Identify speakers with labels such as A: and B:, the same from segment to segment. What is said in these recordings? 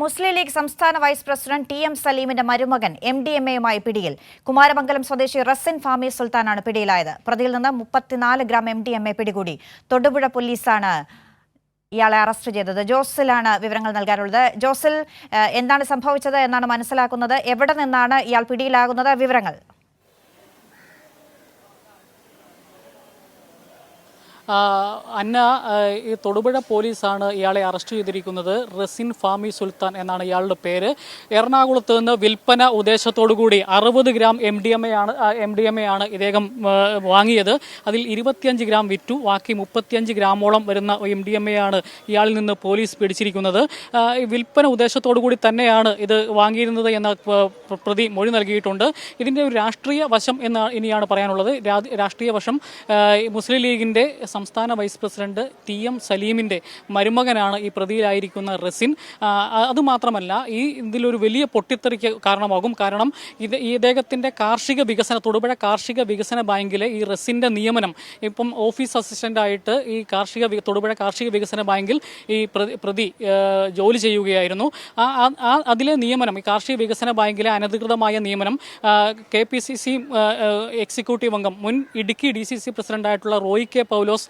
A: മുസ്ലിം league സംസ്ഥാന vice president TM. സലീമിന്റെ മരുമകൻ MDMA-യുമായി പിടിയിൽ. കുമാരമംഗലം സ്വദേശി റസിൻ ഫാമി സുൽത്താനാണ് പിടിയിലായത്. പ്രതിയിൽ നിന്ന് 34 ഗ്രാം MDMA പിടികൂടി. തൊടുപുഴ പോലീസാണ് ഇയാളെ അറസ്റ്റ് ചെയ്തത്. ജോസിലാണ് വിവരങ്ങൾ നൽകാനുള്ളത്. ജോസിൽ, എന്താണ് സംഭവിച്ചത് എന്നാണ് മനസ്സിലാക്കുന്നത്? എവിടെ നിന്നാണ് ഇയാൾ പിടിയിലാകുന്നത്? വിവരങ്ങൾ.
B: അന്ന, ഈ തൊടുപുഴ പോലീസാണ് ഇയാളെ അറസ്റ്റ് ചെയ്തിരിക്കുന്നത്. റസിൻ ഫാമി സുൽത്താൻ എന്നാണ് ഇയാളുടെ പേര്. എറണാകുളത്ത് നിന്ന് വിൽപ്പന ഉദ്ദേശത്തോടുകൂടി 60 ഗ്രാം MDMA ആണ് ഇദ്ദേഹം വാങ്ങിയത്. അതിൽ 25 ഗ്രാം വിറ്റു. ബാക്കി 35 ഗ്രാമോളം വരുന്ന MDMA ആണ് ഇയാളിൽ നിന്ന് പോലീസ് പിടിച്ചിരിക്കുന്നത്. വിൽപ്പന ഉദ്ദേശത്തോടുകൂടി തന്നെയാണ് ഇത് വാങ്ങിയിരുന്നത് എന്ന പ്രതി മൊഴി നൽകിയിട്ടുണ്ട്. ഇതിൻ്റെ ഒരു രാഷ്ട്രീയ വശം ഇനിയാണ് പറയാനുള്ളത്. രാഷ്ട്രീയ വശം മുസ്ലിം ലീഗിൻ്റെ സംസ്ഥാന വൈസ് പ്രസിഡന്റ് ടി.എം. സലീമിൻ്റെ മരുമകനാണ് ഈ പ്രതിയിലായിരിക്കുന്ന റസിൻ. അതുമാത്രമല്ല, ഇതിലൊരു വലിയ പൊട്ടിത്തെറിക്ക് കാരണമാകും. കാരണം ഇദ്ദേഹത്തിൻ്റെ തൊടുപുഴ കാർഷിക വികസന ബാങ്കിലെ ഈ റസിൻ്റെ നിയമനം ഇപ്പം ഓഫീസ് അസിസ്റ്റൻ്റായിട്ട് ഈ തൊടുപുഴ കാർഷിക വികസന ബാങ്കിൽ ഈ പ്രതി ജോലി ചെയ്യുകയായിരുന്നു. അതിലെ നിയമനം, ഈ കാർഷിക വികസന ബാങ്കിലെ അനധികൃതമായ നിയമനം KPCC എക്സിക്യൂട്ടീവ് അംഗം, മുൻ ഇടുക്കി DCC പ്രസിഡന്റായിട്ടുള്ള റോയ് കെ പൗലോസ്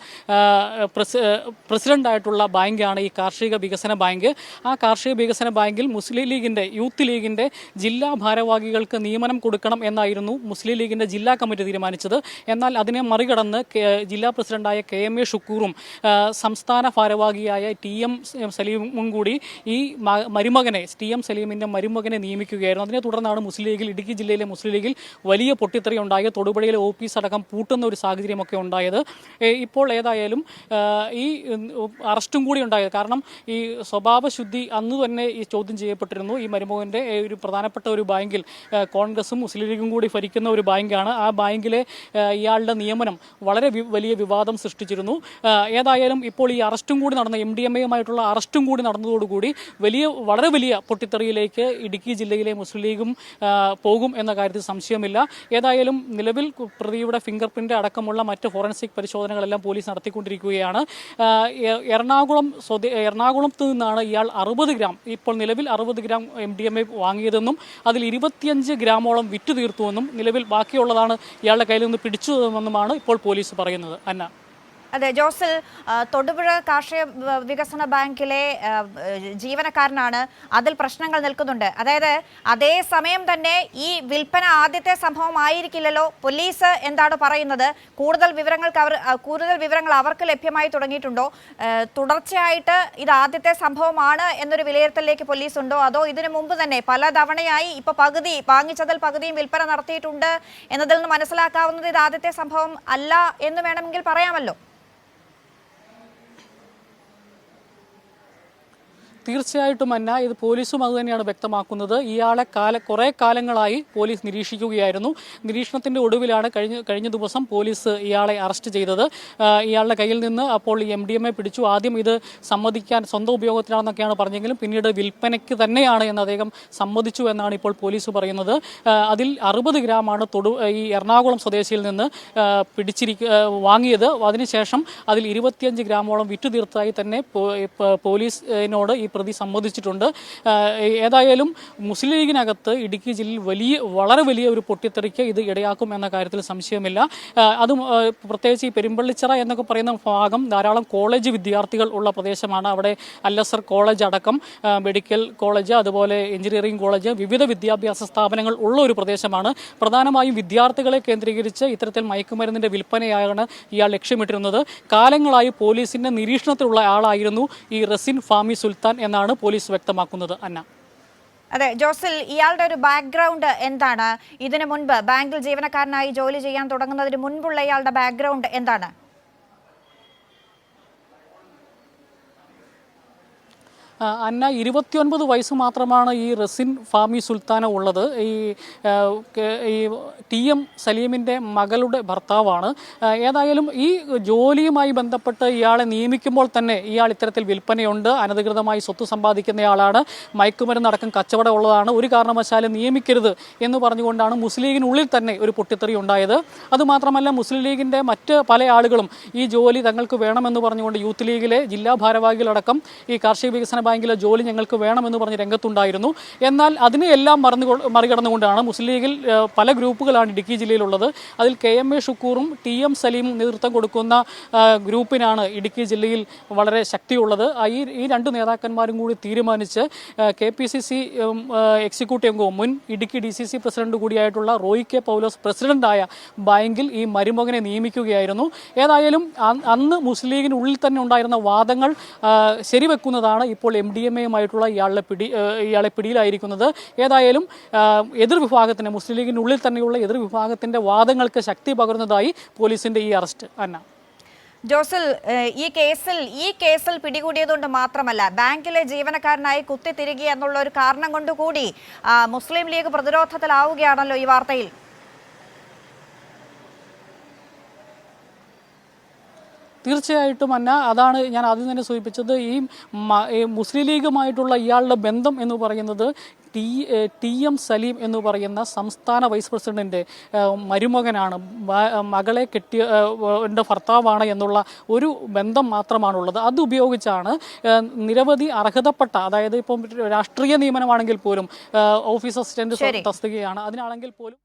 B: പ്രസിഡന്റായിട്ടുള്ള ബാങ്കാണ് ഈ കാർഷിക വികസന ബാങ്ക്. ആ കാർഷിക വികസന ബാങ്കിൽ മുസ്ലിം ലീഗിൻ്റെ യൂത്ത് ലീഗിൻ്റെ ജില്ലാ ഭാരവാഹികൾക്ക് നിയമനം കൊടുക്കണം എന്നായിരുന്നു മുസ്ലിം ലീഗിൻ്റെ ജില്ലാ കമ്മിറ്റി തീരുമാനിച്ചത്. എന്നാൽ അതിനെ മറികടന്ന് ജില്ലാ പ്രസിഡന്റായ KMA ഷുക്കൂറും സംസ്ഥാന ഭാരവാഹിയായ ടി.എം. സലീമും കൂടി ഈ മരുമകനെ, ടി.എം. സലീമിൻ്റെ മരുമകനെ നിയമിക്കുകയായിരുന്നു. അതിനെ തുടർന്നാണ് മുസ്ലിം ലീഗിൽ, ഇടുക്കി ജില്ലയിലെ മുസ്ലിം ലീഗിൽ വലിയ പൊട്ടിത്തെറി ഉണ്ടായത്. തൊടുപുഴയിലെ ഓഫീസ് അടക്കം പൂട്ടുന്ന ഒരു സാഹചര്യമൊക്കെ ഉണ്ടായത്. ഇപ്പോൾ ഏതായാലും ഈ അറസ്റ്റും കൂടി ഉണ്ടായത്. കാരണം ഈ സ്വഭാവശുദ്ധി അന്ന് തന്നെ ഈ ചോദ്യം ചെയ്യപ്പെട്ടിരുന്നു. ഈ മരുമകൻ്റെ ഒരു പ്രധാനപ്പെട്ട ഒരു ബാങ്കിൽ, കോൺഗ്രസും മുസ്ലിം ലീഗും കൂടി ഭരിക്കുന്ന ഒരു ബാങ്കാണ്. ആ ബാങ്കിലെ ഇയാളുടെ നിയമനം വളരെ വലിയ വിവാദം സൃഷ്ടിച്ചിരുന്നു. ഏതായാലും ഇപ്പോൾ ഈ അറസ്റ്റും കൂടി നടന്ന MDMA-യുമായിട്ടുള്ള അറസ്റ്റും കൂടി നടന്നതോടുകൂടി വളരെ വലിയ പൊട്ടിത്തെറിയിലേക്ക് ഇടുക്കി ജില്ലയിലെ മുസ്ലിം ലീഗും പോകും എന്ന കാര്യത്തിൽ സംശയമില്ല. ഏതായാലും നിലവിൽ പ്രതിയുടെ ഫിംഗർ പ്രിൻ്റ് അടക്കമുള്ള മറ്റ് ഫോറൻസിക് പരിശോധനകളെല്ലാം പോലീസ് നടത്തിക്കൊണ്ടിരിക്കുകയാണ്. എറണാകുളത്ത് നിന്നാണ് ഇയാൾ 60 ഗ്രാം, ഇപ്പോൾ നിലവിൽ 60 ഗ്രാം MDMA വാങ്ങിയതെന്നും അതിൽ 25 ഗ്രാമോളം വിറ്റു തീർത്തുവെന്നും നിലവിൽ ബാക്കിയുള്ളതാണ് ഇയാളുടെ കയ്യിൽ നിന്ന് പിടിച്ചതെന്നുമാണ് ഇപ്പോൾ പോലീസ് പറയുന്നത്. അന്ന.
A: അതെ ജോസിൽ, തൊടുപുഴ കാർഷിക വികസന ബാങ്കിലെ ജീവനക്കാരനാണ്. അതിൽ പ്രശ്നങ്ങൾ നിൽക്കുന്നുണ്ട്. അതായത് അതേ സമയം തന്നെ ഈ വിൽപ്പന ആദ്യത്തെ സംഭവം ആയിരിക്കില്ലല്ലോ. പോലീസ് എന്താണ് പറയുന്നത്? കൂടുതൽ വിവരങ്ങൾ അവർക്ക് ലഭ്യമായി തുടങ്ങിയിട്ടുണ്ടോ? തുടർച്ചയായിട്ട് ഇത് ആദ്യത്തെ സംഭവമാണ് എന്നൊരു വിലയിരുത്തലിലേക്ക് പോലീസ് ഉണ്ടോ? അതോ ഇതിനു മുമ്പ് തന്നെ പല തവണയായി ഇപ്പോൾ പകുതി വാങ്ങിച്ചതിൽ പകുതിയും വിൽപ്പന നടത്തിയിട്ടുണ്ട് എന്നതിൽ നിന്ന് മനസ്സിലാക്കാവുന്നത് ഇത് ആദ്യത്തെ സംഭവം അല്ല എന്ന് വേണമെങ്കിൽ പറയാമല്ലോ.
B: തീർച്ചയായിട്ടും അന്ന, ഇത് പോലീസും അതുതന്നെയാണ് വ്യക്തമാക്കുന്നത്. ഇയാളെ കുറേ കാലങ്ങളായി പോലീസ് നിരീക്ഷിക്കുകയായിരുന്നു. നിരീക്ഷണത്തിൻ്റെ ഒടുവിലാണ് കഴിഞ്ഞ ദിവസം പോലീസ് ഇയാളെ അറസ്റ്റ് ചെയ്തത്. ഇയാളുടെ കയ്യിൽ നിന്ന് അപ്പോൾ ഈ MDMA പിടിച്ചു. ആദ്യം ഇത് സമ്മതിക്കാൻ സ്വന്തം ഉപയോഗത്തിലാണെന്നൊക്കെയാണ് പറഞ്ഞെങ്കിലും പിന്നീട് വിൽപ്പനയ്ക്ക് തന്നെയാണ് എന്ന് അദ്ദേഹം സമ്മതിച്ചു എന്നാണ് ഇപ്പോൾ പോലീസ് പറയുന്നത്. അതിൽ 60 ഗ്രാമാണ് ഈ എറണാകുളം സ്വദേശിയിൽ നിന്ന് വാങ്ങിയത്. അതിനുശേഷം അതിൽ 25 ഗ്രാമോളം വിറ്റു തീർത്തതായി തന്നെ പോലീസിനോട് ഈ പ്രതി സമ്മതിച്ചിട്ടുണ്ട്. ഏതായാലും മുസ്ലിം ലീഗിനകത്ത് ഇടുക്കി ജില്ലയിൽ വളരെ വലിയ ഒരു പൊട്ടിത്തെറിക്ക് ഇത് ഇടയാക്കും എന്ന കാര്യത്തിൽ സംശയമില്ല. അതും പ്രത്യേകിച്ച് ഈ പെരുമ്പള്ളിച്ചിറ എന്നൊക്കെ പറയുന്ന ഭാഗം ധാരാളം കോളേജ് വിദ്യാർത്ഥികൾ ഉള്ള പ്രദേശമാണ്. അവിടെ അല്ലസർ കോളേജ് അടക്കം മെഡിക്കൽ കോളേജ്, അതുപോലെ എഞ്ചിനീയറിംഗ് കോളേജ്, വിവിധ വിദ്യാഭ്യാസ സ്ഥാപനങ്ങൾ ഉള്ള ഒരു പ്രദേശമാണ്. പ്രധാനമായും വിദ്യാർത്ഥികളെ കേന്ദ്രീകരിച്ച് ഇത്തരത്തിൽ മയക്കുമരുന്നിൻ്റെ വിൽപ്പനയാണ് ഇയാൾ ലക്ഷ്യമിട്ടിരുന്നത്. കാലങ്ങളായി പോലീസിൻ്റെ നിരീക്ഷണത്തിലുള്ള ആളായിരുന്നു ഈ റസിൻ ഫാമി സുൽത്താൻ എന്നാണ് പോലീസ് വ്യക്തമാക്കുന്നത്. അന്ന.
A: അതെ ജോസിൽ, ഇയാളുടെ ഒരു ബാക്ക്ഗ്രൗണ്ട് എന്താണ്? ഇതിനു മുൻപ് ബാങ്കിൽ ജീവനക്കാരനായി ജോലി ചെയ്യാൻ തുടങ്ങുന്നതിന് മുൻപുള്ള ഇയാളുടെ ബാക്ക്ഗ്രൗണ്ട് എന്താണ്?
B: അന്ന, 29 വയസ്സ് മാത്രമാണ് ഈ റസിൻ ഫാമി സുൽത്താന ഉള്ളത്. ഈ ടി.എം. സലീമിൻ്റെ മകളുടെ ഭർത്താവാണ്. ഏതായാലും ഈ ജോലിയുമായി ബന്ധപ്പെട്ട് ഇയാളെ നിയമിക്കുമ്പോൾ തന്നെ ഇയാൾ ഇത്തരത്തിൽ വിൽപ്പനയുണ്ട്, അനധികൃതമായി സ്വത്ത് സമ്പാദിക്കുന്നയാളാണ്, മയക്കുമരുന്നടക്കം കച്ചവടം ഉള്ളതാണ്, ഒരു കാരണവശാലും നിയമിക്കരുത് എന്ന് പറഞ്ഞുകൊണ്ടാണ് മുസ്ലിം ലീഗിനുള്ളിൽ തന്നെ ഒരു പൊട്ടിത്തെറി ഉണ്ടായത്. അതുമാത്രമല്ല, മുസ്ലിം ലീഗിൻ്റെ മറ്റ് പല ആളുകളും ഈ ജോലി തങ്ങൾക്ക് വേണമെന്ന് പറഞ്ഞുകൊണ്ട് യൂത്ത് ലീഗിലെ ജില്ലാ ഭാരവാഹികളടക്കം ഈ കാർഷിക വികസന ബാങ്കിലെ ജോലി ഞങ്ങൾക്ക് വേണമെന്ന് പറഞ്ഞ് രംഗത്തുണ്ടായിരുന്നു. എന്നാൽ അതിനെയെല്ലാം മറികടന്നുകൊണ്ടാണ് മുസ്ലിം ലീഗിൽ പല ഗ്രൂപ്പുകളാണ് ഇടുക്കി ജില്ലയിലുള്ളത്. അതിൽ KMA ഷുക്കൂറും TM സലീമും നേതൃത്വം കൊടുക്കുന്ന ഗ്രൂപ്പിനാണ് ഇടുക്കി ജില്ലയിൽ വളരെ ശക്തിയുള്ളത്. ഈ രണ്ട് നേതാക്കന്മാരും കൂടി തീരുമാനിച്ച് KPCC എക്സിക്യൂട്ടീവ് അംഗവും മുൻ ഇടുക്കി DCC പ്രസിഡന്റ് കൂടിയായിട്ടുള്ള റോയ് K പൗലോസ് പ്രസിഡന്റായ ബാങ്കിൽ ഈ മരുമകനെ നിയമിക്കുകയായിരുന്നു. ഏതായാലും അന്ന് മുസ്ലിം ലീഗിനുള്ളിൽ തന്നെ ഉണ്ടായിരുന്ന വാദങ്ങൾ ശരിവെക്കുന്നതാണ് ഇപ്പോൾ MDMAയുമായിട്ടുള്ള ഇയാളെ പിടിയിലായിരിക്കുന്നത്. ഏതായാലും എതിർവിഭാഗത്തിന് മുസ്ലിം ലീഗിനുള്ളിൽ തന്നെയുള്ള എതിർവിഭാഗത്തിന്റെ വാദങ്ങൾക്ക് ശക്തി പകരുന്നതായി പോലീസിന്റെ ഈ അറസ്റ്റ്. അന്ന
A: ജോസൽ, ഈ കേസിൽ പിടികൂടിയതുകൊണ്ട് മാത്രമല്ല, ബാങ്കിലെ ജീവനക്കാരനായി കുത്തിത്തിരികെ എന്നുള്ള ഒരു കാരണം കൊണ്ടുകൂടി മുസ്ലിം ലീഗ് പ്രതിരോധത്തിലാവുകയാണല്ലോ ഈ വാർത്തയിൽ.
B: തീർച്ചയായിട്ടും അന്ന, അതാണ് ഞാൻ ആദ്യം തന്നെ സൂചിപ്പിച്ചത്. ഈ മുസ്ലിം ലീഗുമായിട്ടുള്ള ഇയാളുടെ ബന്ധം എന്ന് പറയുന്നത് TM സലീം എന്ന് പറയുന്ന സംസ്ഥാന വൈസ് പ്രസിഡന്റിൻ്റെ മരുമകനാണ്, മകളെ കെട്ടിയ ഭർത്താവാണ് എന്നുള്ള ഒരു ബന്ധം മാത്രമാണുള്ളത്. അതുപയോഗിച്ചാണ് നിരവധി അർഹതപ്പെട്ട, അതായത് ഇപ്പം രാഷ്ട്രീയ നിയമനമാണെങ്കിൽ പോലും ഓഫീസ് അസിസ്റ്റന്റ് തസ്തികയാണ്, അതിനാണെങ്കിൽ പോലും